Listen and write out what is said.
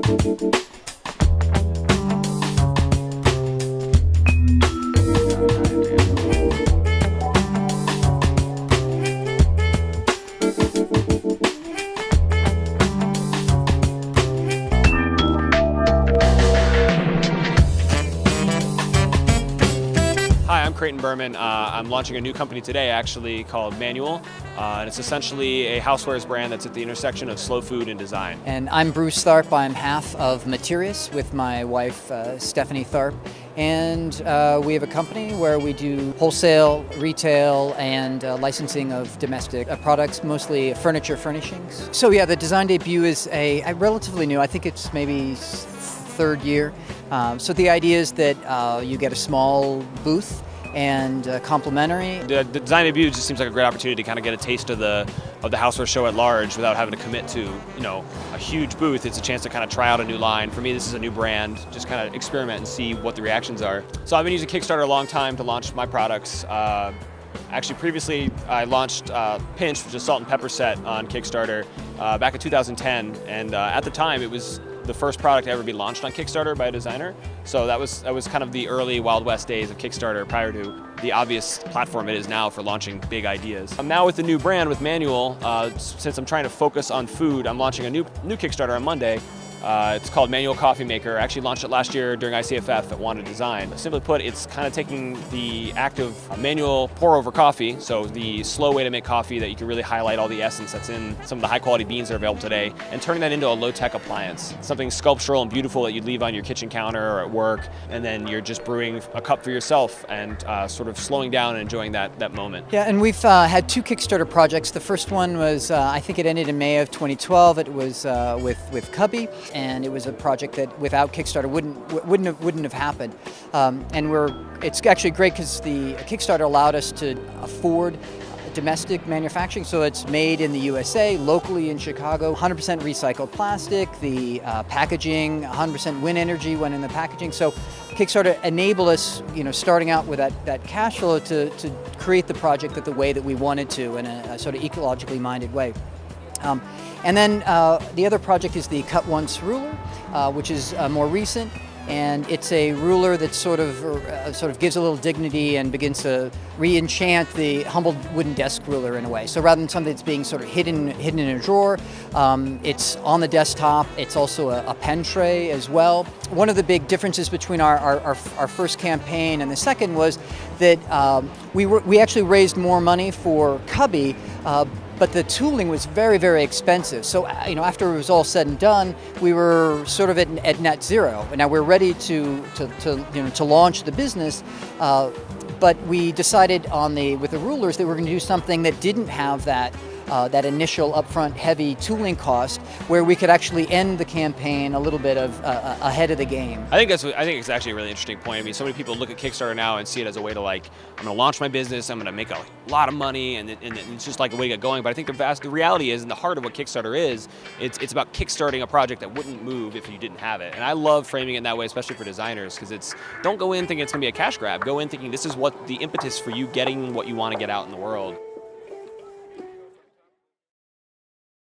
Hi, I'm Craighton Berman. I'm launching a new company today actually called Manual. And it's essentially a housewares brand that's at the intersection of slow food and design. And I'm Bruce Tharp. I'm half of Materious with my wife, Stephanie Tharp. And we have a company where we do wholesale, retail, and licensing of domestic products, mostly furniture furnishings. So yeah, the design debut is a relatively new, I think it's maybe third year. So the idea is that you get a small booth and complimentary. The design debut just seems like a great opportunity to kind of get a taste of the houseware show at large without having to commit to a huge booth. It's a chance to kind of try out a new line. For me, this is a new brand, just kind of experiment and see what the reactions are. So I've been using Kickstarter a long time to launch my products. Actually, previously I launched Pinch, which is a salt and pepper set on Kickstarter back in 2010, and at the time it was the first product to ever be launched on Kickstarter by a designer. So that was kind of the early Wild West days of Kickstarter prior to the obvious platform it is now for launching big ideas. Now with the new brand, with Manual, since I'm trying to focus on food, I'm launching a new Kickstarter on Monday. It's called Manual Coffee Maker. I actually launched it last year during ICFF at Wanted Design. Simply put, it's kind of taking the act of manual pour-over coffee, so the slow way to make coffee that you can really highlight all the essence that's in some of the high-quality beans that are available today, and turning that into a low-tech appliance. Something sculptural and beautiful that you'd leave on your kitchen counter or at work, and then you're just brewing a cup for yourself and sort of slowing down and enjoying that moment. Yeah, and we've had two Kickstarter projects. The first one was, I think it ended in May of 2012. It was with Cubby. And it was a project that without Kickstarter wouldn't have happened. It's actually great because the Kickstarter allowed us to afford domestic manufacturing, so it's made in the USA, locally in Chicago, 100% recycled plastic, the packaging, 100% wind energy went in the packaging. So Kickstarter enabled us, starting out with that cash flow to create the project the way that we wanted to in a sort of ecologically minded way. And then the other project is the Cut Once ruler, which is more recent, and it's a ruler that sort of gives a little dignity and begins to re-enchant the humble wooden desk ruler in a way. So rather than something that's being sort of hidden in a drawer, it's on the desktop. It's also a pen tray as well. One of the big differences between our first campaign and the second was that we actually raised more money for Cubby. But the tooling was very, very expensive. So, after it was all said and done, we were sort of at net zero. Now we're ready to launch the business, but we decided with the rulers that we're going to do something that didn't have that initial upfront heavy tooling cost, where we could actually end the campaign a little bit ahead of the game. I think it's actually a really interesting point. I mean, so many people look at Kickstarter now and see it as a way to I'm going to launch my business, I'm going to make a lot of money, and it's just like a way to get going. But I think the reality is, in the heart of what Kickstarter is, it's about kickstarting a project that wouldn't move if you didn't have it. And I love framing it in that way, especially for designers, because don't go in thinking it's going to be a cash grab. Go in thinking this is what the impetus for you getting what you want to get out in the world.